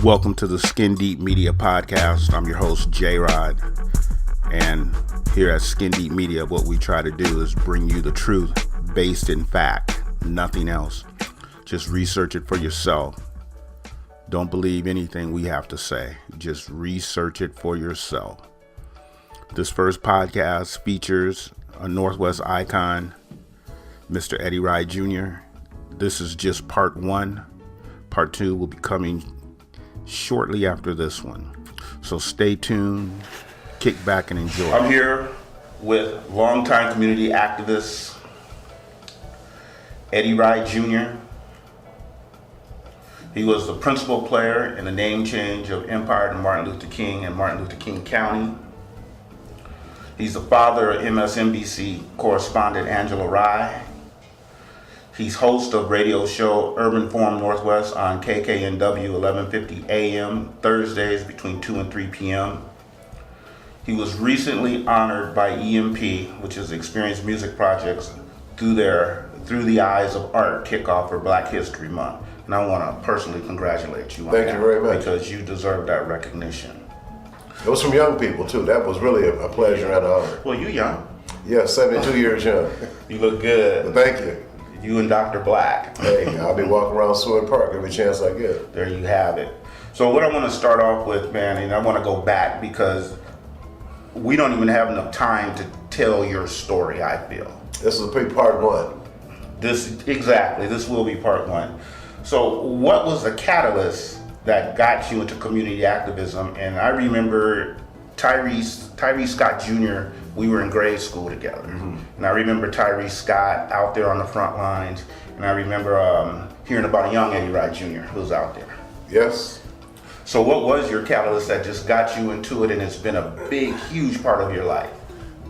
Welcome to the Skin Deep Media podcast. I'm your host, JROD. And here at Skin Deep Media, what we try to do is bring you the truth based in fact, nothing else. Just research it for yourself. Don't believe anything we have to say. Just research it for yourself. This first podcast features a Northwest icon, Mr. Eddie Rye Jr. This is just part one. Part two will be coming shortly after this one. So stay tuned, kick back and enjoy. I'm here with longtime community activist Eddie Rye Jr. He was the principal player in the name change of Empire to Martin Luther King and Martin Luther King County. He's the father of MSNBC correspondent Angela Rye. He's host of radio show Urban Forum Northwest on KKNW 1150 AM Thursdays between 2 and 3 p.m. He was recently honored by EMP, which is Experience Music Projects, through the Eyes of Art kickoff for Black History Month. And I want to personally congratulate you on that. Thank you very much. Because you deserve that recognition. It was from young people too. That was really a pleasure and an honor. Well, you young. Yeah, 72 years young. You look good. Well, thank you. You and Dr. Black. Hey, I'll be walking around Seward Park every chance I get. There you have it. So what I want to start off with, man, and I want to go back because we don't even have enough time to tell your story, I feel. This is part one. This will be part one. So what was the catalyst that got you into community activism? And I remember Tyrese Scott Jr., we were in grade school together. Mm-hmm. And I remember Tyrese Scott out there on the front lines. And I remember hearing about a young Eddie Rye Jr. who was out there. Yes. So what was your catalyst that just got you into it and it's been a big, huge part of your life?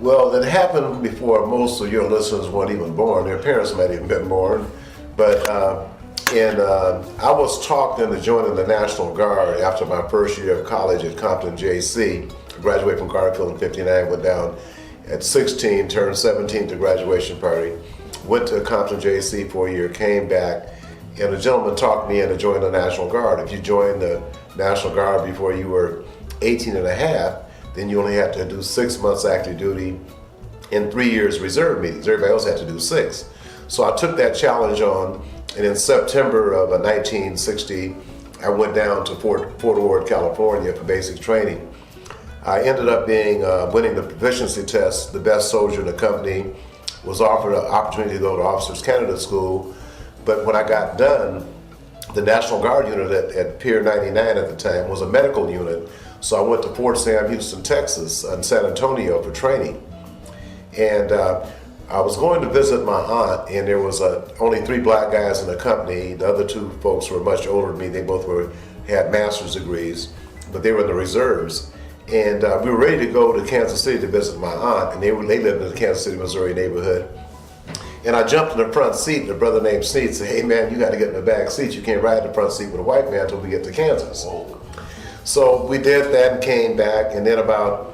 Well, it happened before most of your listeners weren't even born. Their parents might even been born. But I was talked into joining the National Guard after my first year of college at Compton JC. I graduated from Garfield in 59, went down at 16, turned 17 to graduation party, went to Compton JC for a year, came back, and a gentleman talked me into joining the National Guard. If you joined the National Guard before you were 18 and a half, then you only had to do 6 months active duty and 3 years reserve meetings. Everybody else had to do 6. So I took that challenge on, and in September of 1960, I went down to Fort Ord, California for basic training. I ended up winning the proficiency test, the best soldier in the company, was offered an opportunity to go to Officers Candidate School, but when I got done, the National Guard unit at Pier 99 at the time was a medical unit, so I went to Fort Sam Houston, Texas, in San Antonio for training. And I was going to visit my aunt, and there was only 3 black guys in the company. The other 2 folks were much older than me. They both had master's degrees, but they were in the reserves. And we were ready to go to Kansas City to visit my aunt, and they lived in the Kansas City, Missouri neighborhood. And I jumped in the front seat, and a brother named Sneed said, "Hey man, you got to get in the back seat. You can't ride in the front seat with a white man until we get to Kansas." Whoa. So we did that and came back, and then about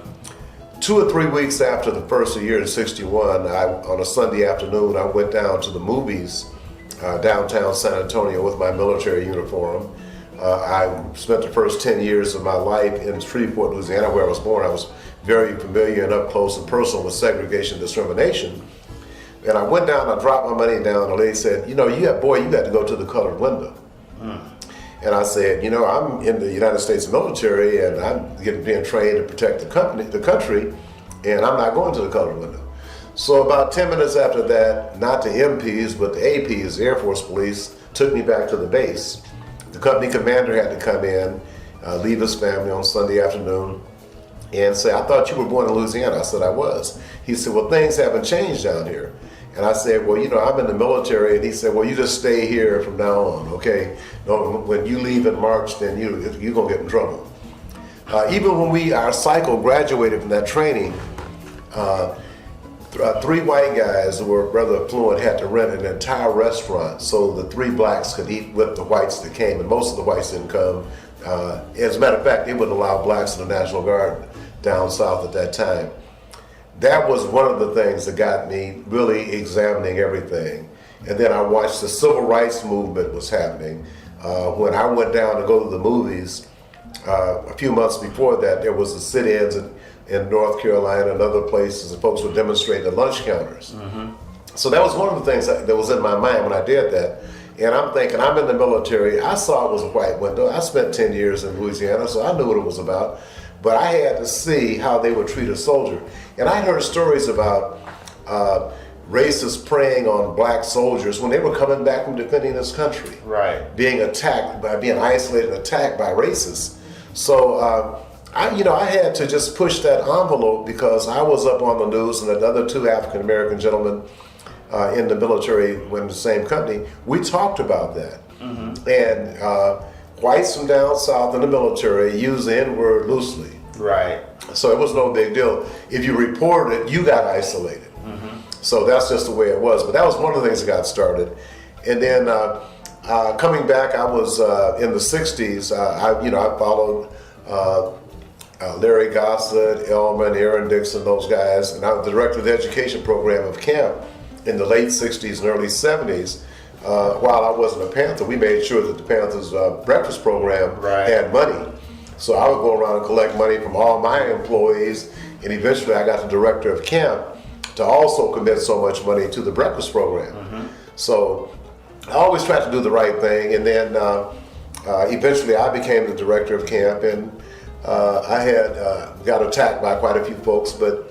2 or 3 weeks after the first of the year in '61, on a Sunday afternoon, I went down to the movies downtown San Antonio with my military uniform. I spent the first 10 years of my life in Shreveport, Louisiana, where I was born. I was very familiar and up close and personal with segregation and discrimination. And I went down, I dropped my money down, and the lady said, you got to go to the colored window. And I said, I'm in the United States military, and I'm being trained to protect the country, and I'm not going to the colored window. So about 10 minutes after that, not the MPs, but the APs, the Air Force Police, took me back to the base. The company commander had to come in, leave his family on Sunday afternoon, and say, "I thought you were born in Louisiana." I said, "I was." He said, "Well, things haven't changed down here." And I said, "Well, I'm in the military." And he said, "Well, you just stay here from now on, okay? No, when you leave in March, then you're going to get in trouble." Even when our cycle graduated from that training, 3 white guys who were rather affluent had to rent an entire restaurant so the 3 blacks could eat with the whites that came, and most of the whites didn't come. As a matter of fact, they wouldn't allow blacks in the National Guard down south at that time. That was one of the things that got me really examining everything. And then I watched the civil rights movement was happening. When I went down to go to the movies, a few months before that, there was the sit-ins in North Carolina and other places, and folks would demonstrate at lunch counters. So that was one of the things that was in my mind when I did that. And I'm thinking, I'm in the military. I saw it was a white window. I spent 10 years in Louisiana, so I knew what it was about. But I had to see how they would treat a soldier. And I heard stories about racists preying on black soldiers when they were coming back from defending this country. Right. Being attacked, being isolated and attacked by racists. So I had to just push that envelope because I was up on the news, and another two African American gentlemen in the military in the same company, we talked about that. And whites from down south in the military use the N-word loosely. Right. So it was no big deal. If you reported it, you got isolated. So that's just the way it was. But that was one of the things that got started. And then coming back, I was in the 60s. I followed Larry Gossett, Elman, Aaron Dixon, those guys. And I was the director of the education program of camp in the late 60s and early 70s. While I wasn't a Panther, we made sure that the Panthers breakfast program had money. So I would go around and collect money from all my employees, and eventually I got the director of camp to also commit so much money to the breakfast program. So I always tried to do the right thing, and then eventually I became the director of camp, and I had got attacked by quite a few folks, but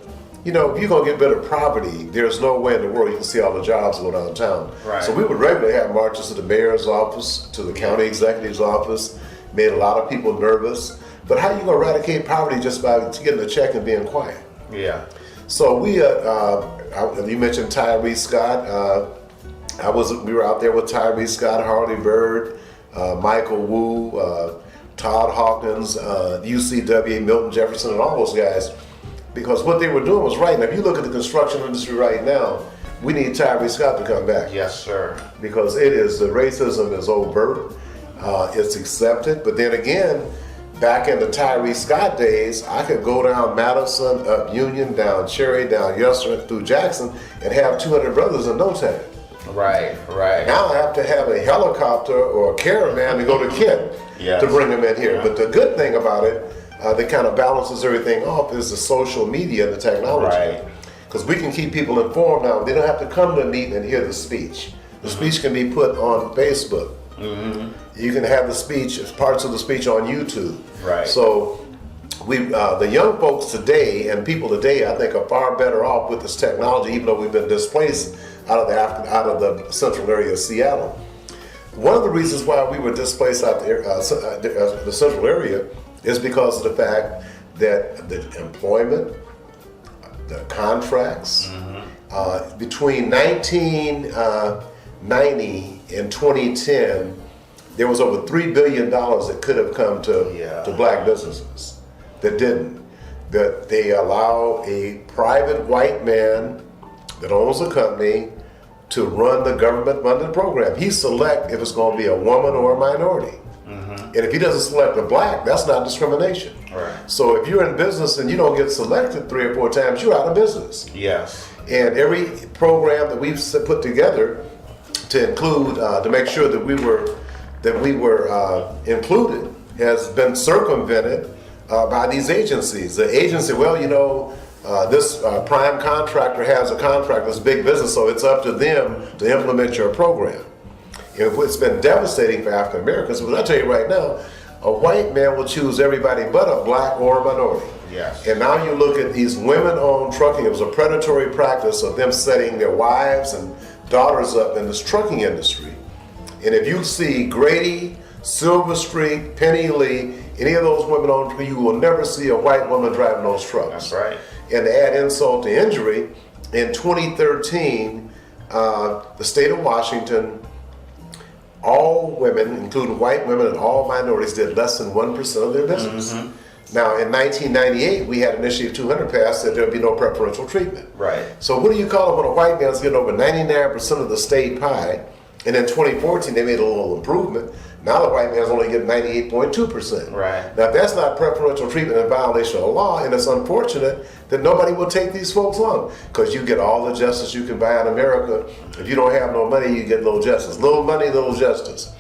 if you're going to get rid of poverty, there's no way in the world you can see all the jobs go downtown. Right. So we would regularly have marches to the mayor's office, to the county executive's office, made a lot of people nervous. But how are you going to eradicate poverty just by getting a check and being quiet? Yeah. So we, you mentioned Tyree Scott. We were out there with Tyree Scott, Harley Bird, Michael Wu, Todd Hawkins, UCW, Milton Jefferson, and all those guys. Because what they were doing was right. Now, if you look at the construction industry right now, we need Tyree Scott to come back. Yes, sir. Because the racism is overt, it's accepted. But then again, back in the Tyree Scott days, I could go down Madison, up Union, down Cherry, down Yester, through Jackson, and have 200 brothers in no time. Right. Now I have to have a helicopter or a caravan to go to Kent to bring them in here. Yeah. But the good thing about it, that kind of balances everything off, is the social media and the technology. Right. Because we can keep people informed now. They don't have to come to a meeting and hear the speech. The speech can be put on Facebook. You can have the speech, parts of the speech on YouTube. Right. So the young folks today and people today, I think, are far better off with this technology, even though we've been displaced out of the central area of Seattle. One of the reasons why we were displaced out the central area is because of the fact that the employment, the contracts, between 1990 and 2010, there was over $3 billion that could have come to black businesses that didn't. That they allow a private white man that owns a company to run the government-funded program. He select if it's going to be a woman or a minority. And if he doesn't select a black, that's not discrimination. Right. So if you're in business and you don't get selected 3 or 4 times, you're out of business. Yes. And every program that we've put together to include, to make sure that we were included, has been circumvented by these agencies. The agency, this prime contractor has a contract, this big business, so it's up to them to implement your program. It's been devastating for African Americans, but I'll tell you right now, a white man will choose everybody but a black or a minority. Yes. And now you look at these women-owned trucking. It was a predatory practice of them setting their wives and daughters up in this trucking industry. And if you see Grady, Silver Street, Penny Lee, any of those women-owned, you will never see a white woman driving those trucks. That's right. And to add insult to injury, in 2013, the state of Washington, all women, including white women and all minorities, did less than 1% of their business. Now, in 1998, we had an Initiative 200 passed that there would be no preferential treatment. Right. So what do you call it when a white man's getting over 99% of the state pie, and in 2014 they made a little improvement. Now the white man's only getting 98.2%. Right. Now, if that's not preferential treatment in violation of the law, and it's unfortunate that nobody will take these folks on, because you get all the justice you can buy in America. If you don't have no money, you get little justice. Little money, little justice.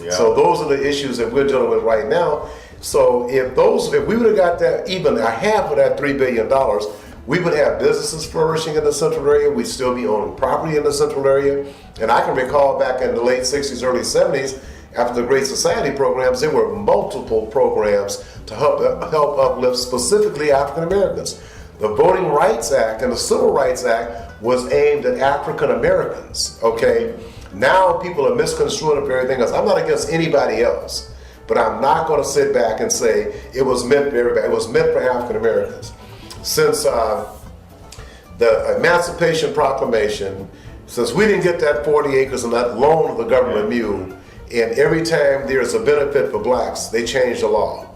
Yeah. So those are the issues that we're dealing with right now. So if we would have got that, even a half of that $3 billion, we would have businesses flourishing in the central area. We'd still be owning property in the central area. And I can recall back in the late 60s, early 70s, after the Great Society programs, there were multiple programs to help uplift specifically African Americans. The Voting Rights Act and the Civil Rights Act was aimed at African Americans, okay? Now people are misconstruing it for everything else. I'm not against anybody else, but I'm not going to sit back and say it was meant for everybody. It was meant for African Americans. Since the Emancipation Proclamation, since we didn't get that 40 acres and that loan of the government mule, and every time there's a benefit for blacks, they change the law.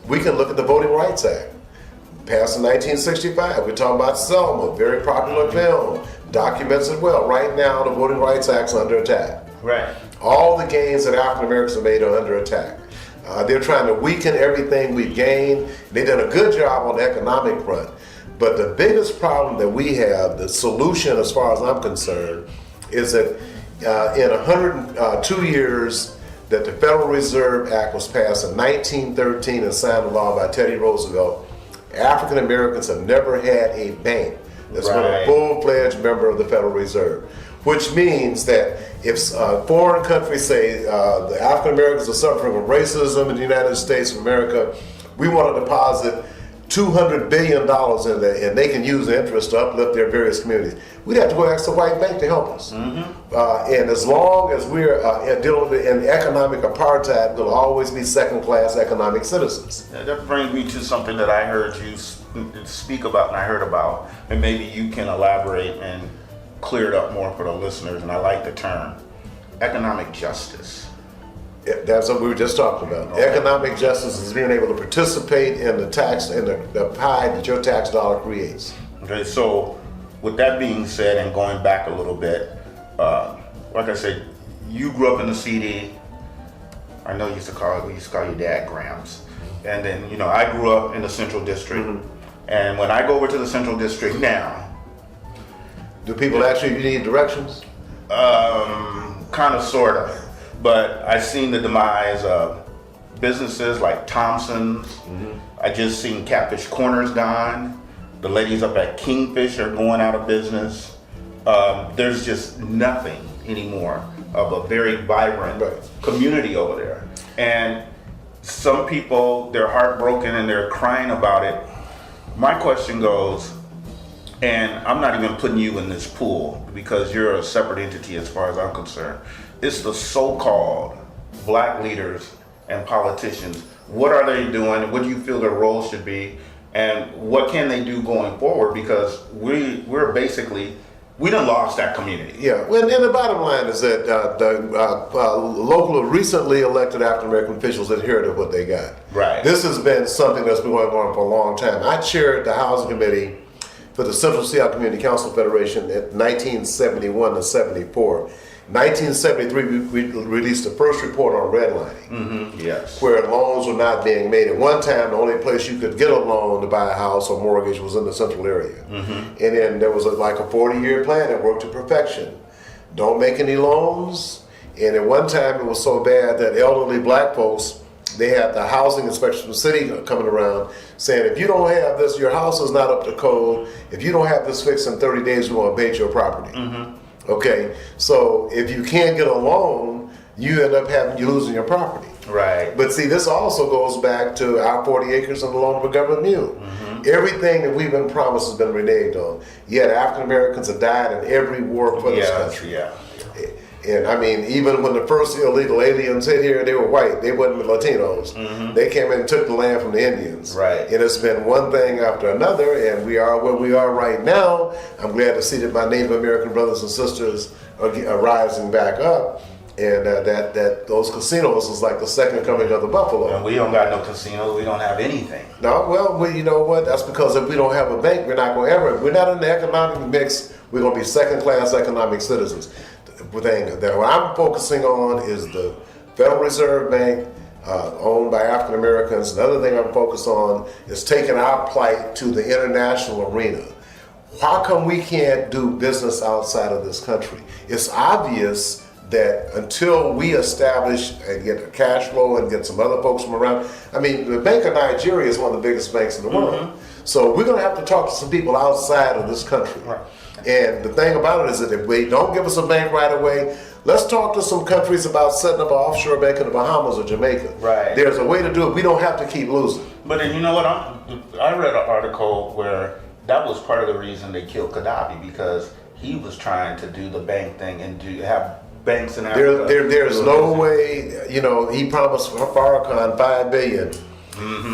We can look at the Voting Rights Act, passed in 1965. We're talking about Selma, very popular film, documents it well. Right now, the Voting Rights Act's under attack. Right. All the gains that African Americans have made are under attack. They're trying to weaken everything we've gained. They've done a good job on the economic front. But the biggest problem that we have, the solution as far as I'm concerned, is that in 102 years that the Federal Reserve Act was passed in 1913 and signed into law by Teddy Roosevelt, African Americans have never had a bank that's been a full-fledged member of the Federal Reserve. Which means that if foreign countries say the African Americans are suffering from racism in the United States of America, we want to deposit $200 billion in there, and they can use the interest to uplift their various communities. We'd have to go ask the white bank to help us. And as long as we're dealing with in economic apartheid, we'll always be second-class economic citizens. That brings me to something that I heard you speak about and I heard about, and maybe you can elaborate and clear it up more for the listeners, and I like the term, economic justice. That's what we were just talking about. Okay. Economic justice is being able to participate in the tax and the pie that your tax dollar creates. Okay, so with that being said, and going back a little bit, like I said, you grew up in the CD. I know we used to call your dad Gramps, and then I grew up in the Central District, and when I go over to the Central District now. Do people actually need directions? Kind of, sort of. But I've seen the demise of businesses like Thompson's. I just seen Catfish Corners gone. The ladies up at Kingfish are going out of business. There's just nothing anymore of a very vibrant community over there. And some people, they're heartbroken and they're crying about it. My question goes, and I'm not even putting you in this pool because you're a separate entity as far as I'm concerned. It's the so-called black leaders and politicians. What are they doing? What do you feel their role should be? And what can they do going forward? Because we're basically, we done lost that community. Yeah, well, and the bottom line is that local recently elected African American officials inherited what they got. Right. This has been something that's been going on for a long time. I chaired the housing committee for the Central Seattle Community Council Federation in 1971 to 74. 1973, we released the first report on redlining, yes, where loans were not being made. At one time, the only place you could get a loan to buy a house or mortgage was in the central area. And then there was like a 40-year plan that worked to perfection. Don't make any loans. And at one time, it was so bad that elderly black folks, they had the housing inspection from the city coming around saying, if you don't have this, your house is not up to code. If you don't have this fixed in 30 days, we're going to abate your property. Okay, so if you can't get a loan, you end up losing your property. Right. But see, this also goes back to our 40 acres and the loan of a government mule. Everything that we've been promised has been reneged on. Yet African Americans have died in every war for this country. Yeah. And I mean, even when the first illegal aliens hit here, they were white. They wasn't Latinos. They came in and took the land from the Indians. Right. And it's been one thing after another, and we are where we are right now. I'm glad to see that my Native American brothers and sisters are rising back up, and that those casinos is like the second coming of the buffalo. And we don't got no casinos. We don't have anything. No, well, you know what? That's because if we don't have a bank, we're not going to ever. We're not in the economic mix. We're going to be second-class economic citizens. That what I'm focusing on is the Federal Reserve Bank, owned by African Americans. The other thing I'm focused on is taking our plight to the international arena. How come we can't do business outside of this country? It's obvious that until we establish and get the cash flow and get some other folks from around, I mean, the Bank of Nigeria is one of the biggest banks in the world. So we're going to have to talk to some people outside of this country. Right. And the thing about it is that if we don't give us a bank right away, let's talk to some countries about setting up an offshore bank in the Bahamas or Jamaica. Right. There's a way to do it. We don't have to keep losing. But then, you know what? I read an article where that was part of the reason they killed Gaddafi, because he was trying to do the bank thing and have banks in Africa. There's no way, you know, he promised Farrakhan $5 billion,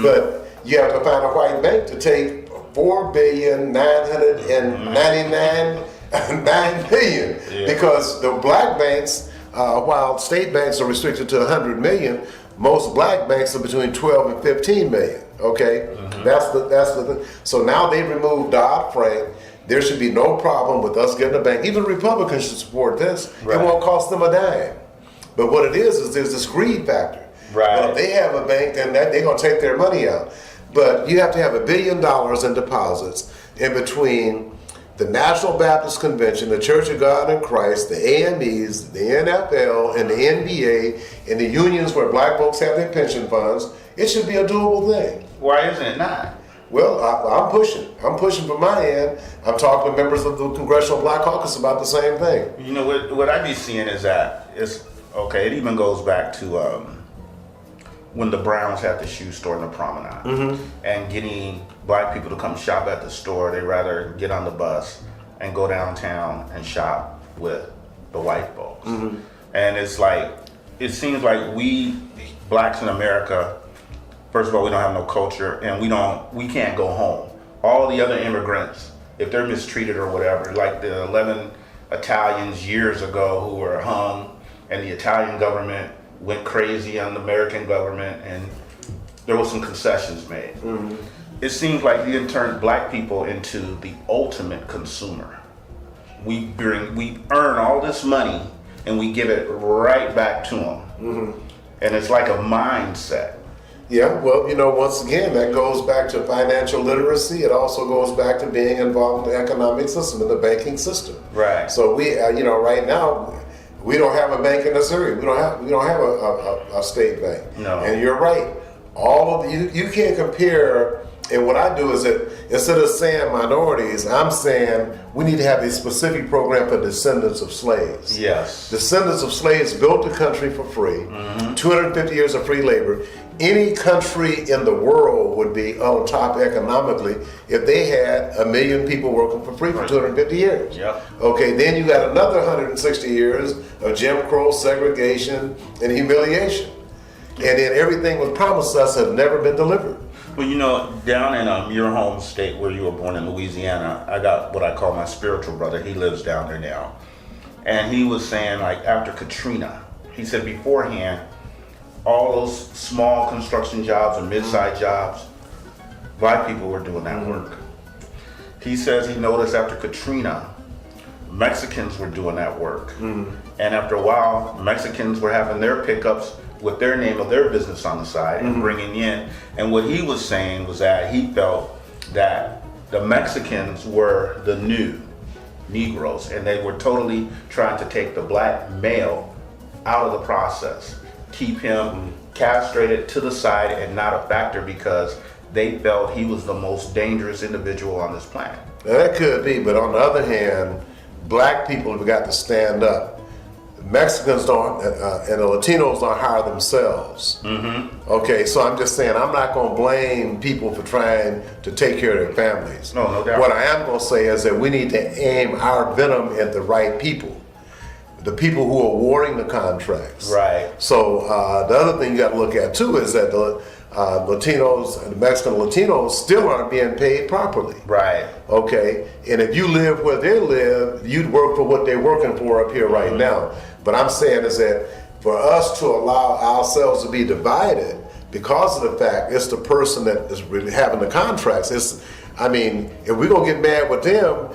but you have to find a white bank to take $4,999,900,000 because the black banks, while state banks are restricted to 100 million, most black banks are between 12 and 15 million. Okay, that's the. So now they removed Dodd-Frank. There should be no problem with us getting a bank. Even Republicans should support this. Right. It won't cost them a dime. But what it is there's this greed factor. Right. Well, if they have a bank, then they're going to take their money out. But you have to have $1 billion in deposits in between the National Baptist Convention, the Church of God in Christ, the AMEs, the NFL, and the NBA, and the unions where black folks have their pension funds. It should be a doable thing. Why isn't it not? Well, I'm pushing. I'm pushing from my end. I'm talking to members of the Congressional Black Caucus about the same thing. You know, what I be seeing is that it's okay. It even goes back to when the Browns had the shoe store in the Promenade, and getting black people to come shop at the store. They rather get on the bus and go downtown and shop with the white folks. And it's like, it seems like we blacks in America, first of all, we don't have no culture, and we can't go home. All the other immigrants, if they're mistreated or whatever, like the 11 Italians years ago who were hung, and the Italian government went crazy on the American government, and there was some concessions made. It seems like we turned black people into the ultimate consumer. We earn all this money, and we give it right back to them. And it's like a mindset. Yeah, well, you know, once again, that goes back to financial literacy. It also goes back to being involved in the economic system, in the banking system. Right. So we, you know, right now, we don't have a bank in this area. We don't have a state bank. No. And you're right. All of you can't compare. And what I do is that instead of saying minorities, I'm saying we need to have a specific program for descendants of slaves. Yes. Descendants of slaves built the country for free, 250 years of free labor. Any country in the world would be on top economically if they had 1 million people working for free for 250 years. Yep. Okay, then you got another 160 years of Jim Crow, segregation, and humiliation. And then everything was promised us has never been delivered. Well, you know, down in your home state where you were born in Louisiana, I got what I call my spiritual brother. He lives down there now. And he was saying, like, after Katrina, he said beforehand, all those small construction jobs and mid-sized jobs, black people were doing that work. He says he noticed after Katrina, Mexicans were doing that work. And after a while, Mexicans were having their pickups with their name of their business on the side and bringing in. And what he was saying was that he felt that the Mexicans were the new Negroes, and they were totally trying to take the black male out of the process, keep him castrated to the side and not a factor, because they felt he was the most dangerous individual on this planet. Now, that could be, but on the other hand, black people have got to stand up. Mexicans don't, and the Latinos don't hire themselves. Okay, so I'm just saying, I'm not going to blame people for trying to take care of their families. No doubt. What I am going to say is that we need to aim our venom at the right people. The people who are awarding the contracts. Right. So the other thing you got to look at too is that the Latinos, the Mexican Latinos, still aren't being paid properly. Right. Okay. And if you live where they live, you'd work for what they're working for up here right now. But I'm saying is that for us to allow ourselves to be divided because of the fact it's the person that is really having the contracts. If we're gonna get mad with them,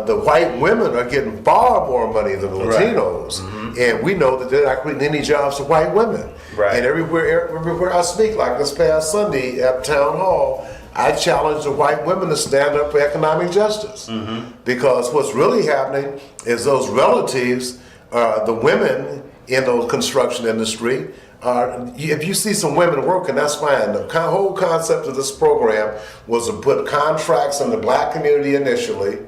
the white women are getting far more money than the Latinos, and we know that they're not creating any jobs for white women. Right. And everywhere I speak, like this past Sunday at Town Hall, I challenge the white women to stand up for economic justice, because what's really happening is those relatives the women in the construction industry. If you see some women working, that's fine. The whole concept of this program was to put contracts in the black community initially,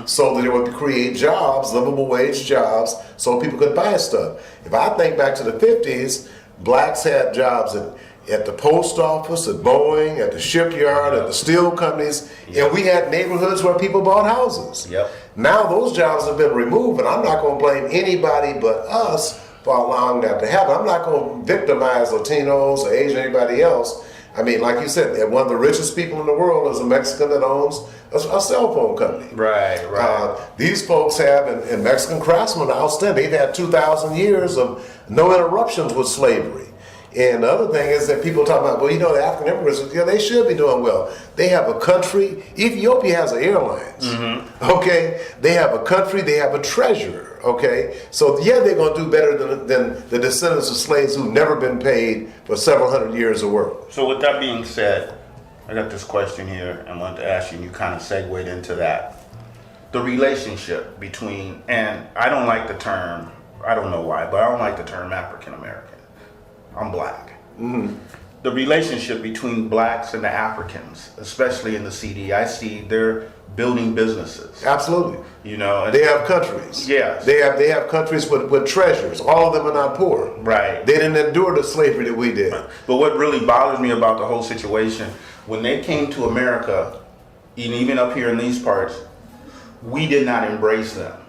so that it would create jobs, livable wage jobs, so people could buy stuff. If I think back to the 50s, blacks had jobs at the post office, at Boeing, at the shipyard, at the steel companies, and we had neighborhoods where people bought houses. Now those jobs have been removed, and I'm not going to blame anybody but us for allowing that to happen. I'm not going to victimize Latinos or Asian or anybody else. I mean, like you said, one of the richest people in the world is a Mexican that owns a cell phone company. These folks have, and Mexican craftsmen are outstanding. They've had 2,000 years of no interruptions with slavery. And the other thing is that people talk about, well, you know, the African immigrants, they should be doing well. They have a country. Ethiopia has airlines. Okay, they have a country. They have a treasurer. Okay, so they're going to do better than the descendants of slaves who've never been paid for several hundred years of work. So with that being said, I got this question here I wanted to ask you, and you kind of segued into that. The relationship between, and I don't like the term, I don't know why, but I don't like the term African American. I'm black. The relationship between blacks and the Africans, especially in the CD, I see they're building businesses. Absolutely. You know, they have countries. Yes. They have countries with treasures. All of them are not poor. Right. They didn't endure the slavery that we did. But what really bothers me about the whole situation, when they came to America, and even up here in these parts, we did not embrace them.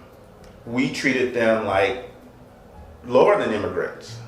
We treated them like lower than immigrants.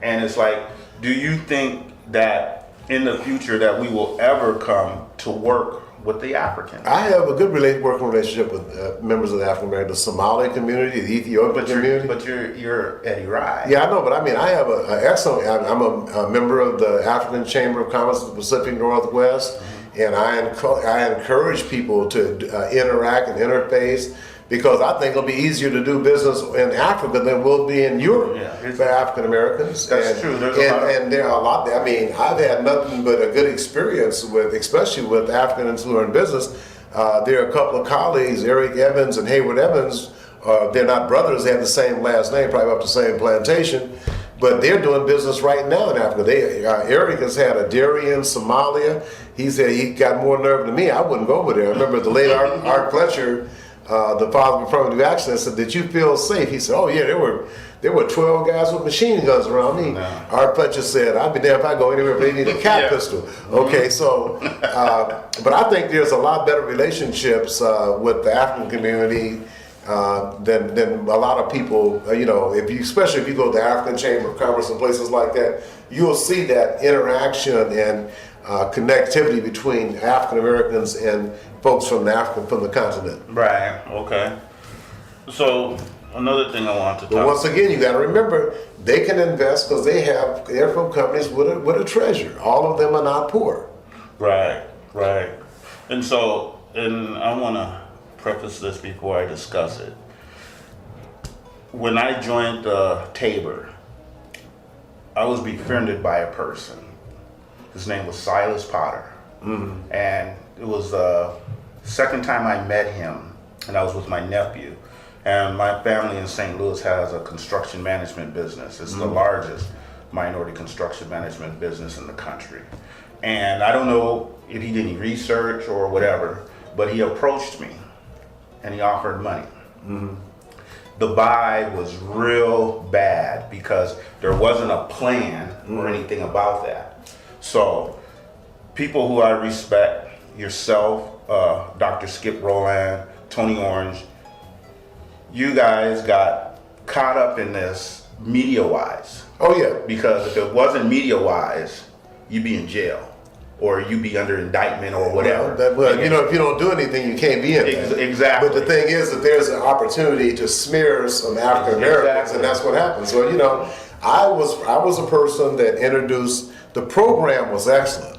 And it's like, do you think that in the future that we will ever come to work with the Africans? I have a good working relationship with members of the African American, the Somali community, the Ethiopian community. But you're Eddie Rye. Yeah, I know, but I mean, I have an excellent. I'm a member of the African Chamber of Commerce of the Pacific Northwest, and I encourage people to interact and interface. Because I think it'll be easier to do business in Africa than it will be in Europe for African Americans. That's true. And there are a lot. I mean, I've had nothing but a good experience with, especially with Africans who are in business. There are a couple of colleagues, Eric Evans and Hayward Evans. They're not brothers. They have the same last name, probably up the same plantation. But they're doing business right now in Africa. Eric has had a dairy in Somalia. He said he got more nerve than me. I wouldn't go over there. I remember the late Art Fletcher, the father of affirmative action, said, "Did you feel safe?" He said, "Oh yeah, there were 12 guys with machine guns around me." No. Art Fletcher said, "I'd be there if I go anywhere, but they need a cat pistol." Okay, so, but I think there's a lot better relationships with the African community than a lot of people. You know, especially if you go to the African Chamber of Commerce and places like that, you'll see that interaction and connectivity between African Americans and folks from the continent. Right. Okay. So another thing I want to talk. But once again, you got to remember they can invest because they're from companies with a treasure. All of them are not poor. Right. Right. And I want to preface this before I discuss it. When I joined Tabor, I was befriended by a person. His name was Silas Potter. And it was the second time I met him, and I was with my nephew. And my family in St. Louis has a construction management business. It's the largest minority construction management business in the country. And I don't know if he did any research or whatever, but he approached me and he offered money. The buy was real bad because there wasn't a plan or anything about that. So people who I respect, yourself, Dr. Skip Rowland, Tony Orange, you guys got caught up in this media-wise. Oh yeah. Because if it wasn't media-wise, you'd be in jail or you'd be under indictment or whatever. Well, you know, if you don't do anything, you can't be in there. Exactly. But the thing is that there's an opportunity to smear some African Americans, and that's what happens. So, you know, I was a person that introduced, the program was excellent.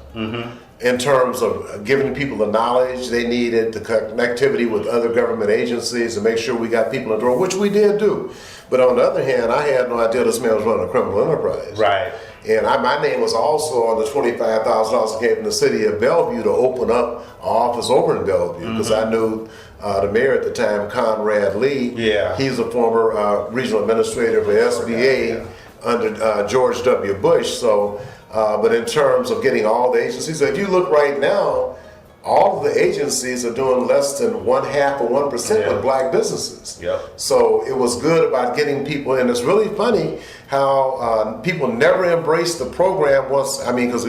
In terms of giving people the knowledge they needed, the connectivity with other government agencies, to make sure we got people in the door, which we did do. But on the other hand, I had no idea this man was running a criminal enterprise. Right. And my name was also on the $25,000 that came from the city of Bellevue to open up an office over in Bellevue, because I knew the mayor at the time, Conrad Lee. Yeah. He's a former regional administrator of the SBA under George W. Bush. So, but in terms of getting all the agencies, so if you look right now, all of the agencies are doing less than 0.5% or 1% with black businesses. Yep. So it was good about getting people in. It's really funny how people never embraced the program once. I mean, because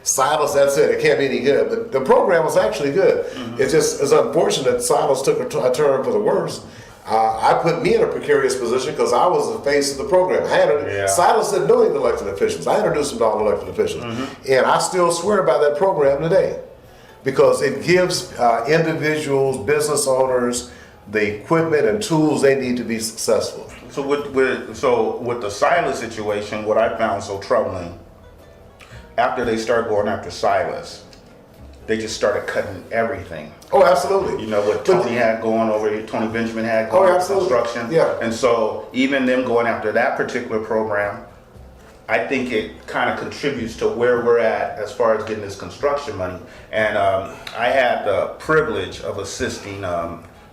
Silas, that's it. It can't be any good. But the program was actually good. It's just it's unfortunate Silas took a turn for the worse. I put me in a precarious position because I was the face of the program. Silas didn't know any elected officials. I introduced him to all elected officials, and I still swear by that program today, because it gives individuals, business owners, the equipment and tools they need to be successful. So with the Silas situation, what I found so troubling, after they started going after Silas, they just started cutting everything. Oh, absolutely. You know what Tony had going over here, Tony Benjamin had going over construction. Yeah. And so even them going after that particular program, I think it kind of contributes to where we're at as far as getting this construction money. And I had the privilege of assisting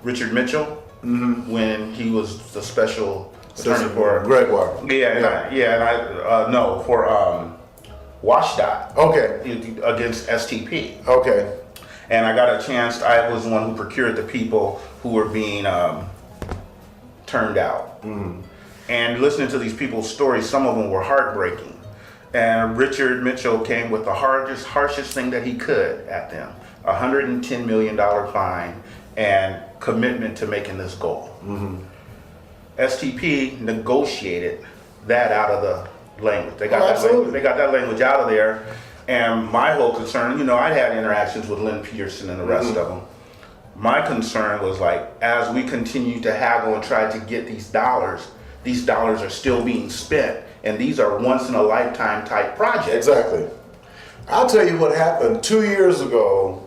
Richard Mitchell when he was the special attorney for Gregoire. For WashDOT. Okay. Against STP. Okay. And I got a chance. I was the one who procured the people who were being turned out. And listening to these people's stories, some of them were heartbreaking. And Richard Mitchell came with the harshest thing that he could at them: $110 million fine and commitment to making this goal. STP negotiated that out of the language. They got that language out of there. And my whole concern, I had interactions with Lynn Peterson and the rest of them. My concern was, like, as we continue to haggle and try to get these dollars are still being spent, and these are once in a lifetime type projects. Exactly. I'll tell you what happened 2 years ago.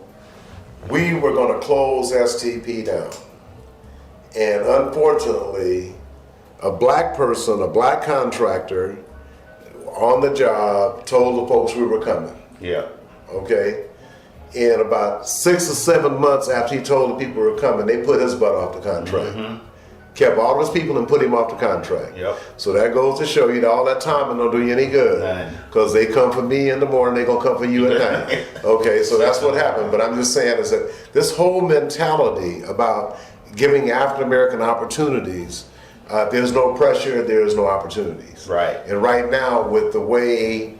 We were going to close STP down, and unfortunately, a black person, a black contractor on the job told the folks we were coming. Yeah. Okay. And about 6 or 7 months after he told the people we were coming, they put his butt off the contract. Kept all of his people and put him off the contract. Yep. So that goes to show you that all that time don't do you any good. Because they come for me in the morning, they're going to come for you at night. Okay, so that's what happened. But I'm just saying is that this whole mentality about giving African American opportunities, there's no pressure, there's no opportunities. Right. And right now, with the way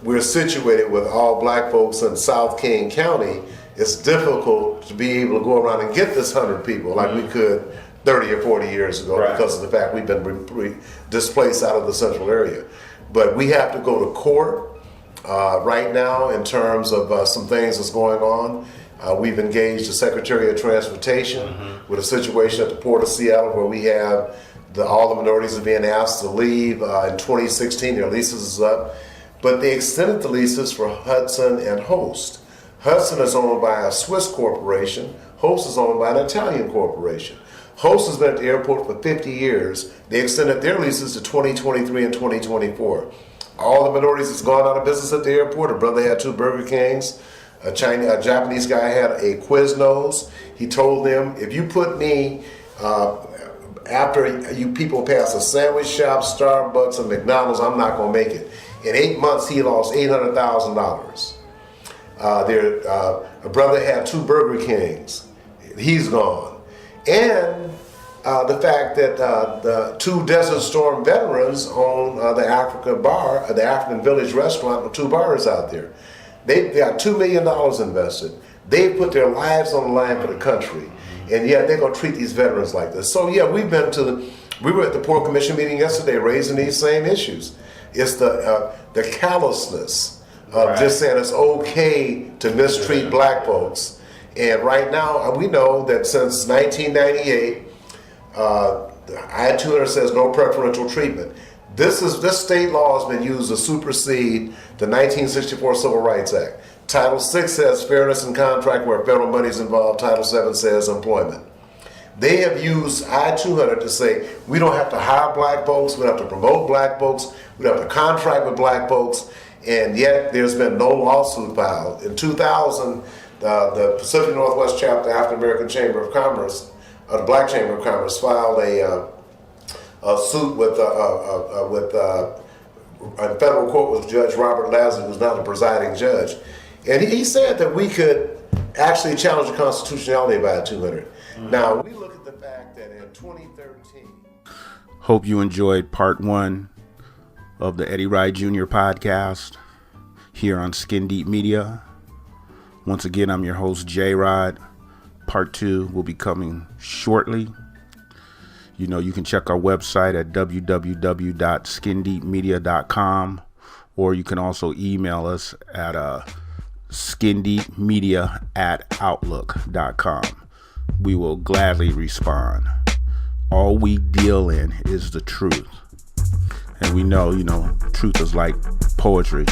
we're situated with all black folks in South King County, it's difficult to be able to go around and get this 100 people like we could 30 or 40 years ago, because of the fact we've been displaced out of the central area. But we have to go to court right now in terms of some things that's going on. We've engaged the Secretary of Transportation with a situation at the Port of Seattle where we have all the minorities are being asked to leave in 2016. Their leases is up. But they extended the leases for Hudson and Host. Hudson is owned by a Swiss corporation. Host is owned by an Italian corporation. Host has been at the airport for 50 years. They extended their leases to 2023 and 2024. All the minorities that's gone out of business at the airport. A brother had 2 Burger Kings. A Japanese guy had a Quiznos. He told them, if you put me, after you people pass a sandwich shop, Starbucks, and McDonald's, I'm not going to make it. In 8 months, he lost $800,000. A brother had 2 Burger Kings. He's gone. And the fact that the 2 Desert Storm veterans own the African Village restaurant with 2 bars out there. They've got $2 million invested. They put their lives on the line for the country, and yet they're going to treat these veterans like this. So yeah, we were at the Port Commission meeting yesterday raising these same issues. It's the callousness of just saying it's okay to mistreat black folks. And right now, we know that since 1998, I-200 says no preferential treatment. This state law has been used to supersede the 1964 Civil Rights Act. Title VI says fairness in contract where federal money is involved. Title VII says employment. They have used I-200 to say we don't have to hire black folks, we don't have to promote black folks, we don't have to contract with black folks, and yet there's been no lawsuit filed. In 2000, the Pacific Northwest chapter, African American Chamber of Commerce, the Black Chamber of Commerce, filed a suit with a federal court with Judge Robert Lazar, who's now the presiding judge. And he said that we could actually challenge the constitutionality of I-200. Now, we look at the fact that in 2013... Hope you enjoyed part 1 of the Eddie Rye Jr. podcast here on Skin Deep Media. Once again, I'm your host, JROD. Part 2 will be coming shortly. You know, you can check our website at www.skindeepmedia.com, or you can also email us at skindeepmedia@outlook.com. We will gladly respond. All we deal in is the truth. And we know, truth is like poetry.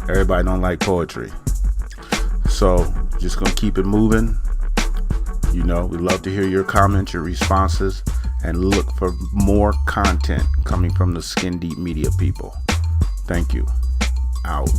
Everybody don't like poetry. So just gonna keep it moving. We'd love to hear your comments, your responses, and look for more content coming from the Skin Deep Media people. Thank you. Out.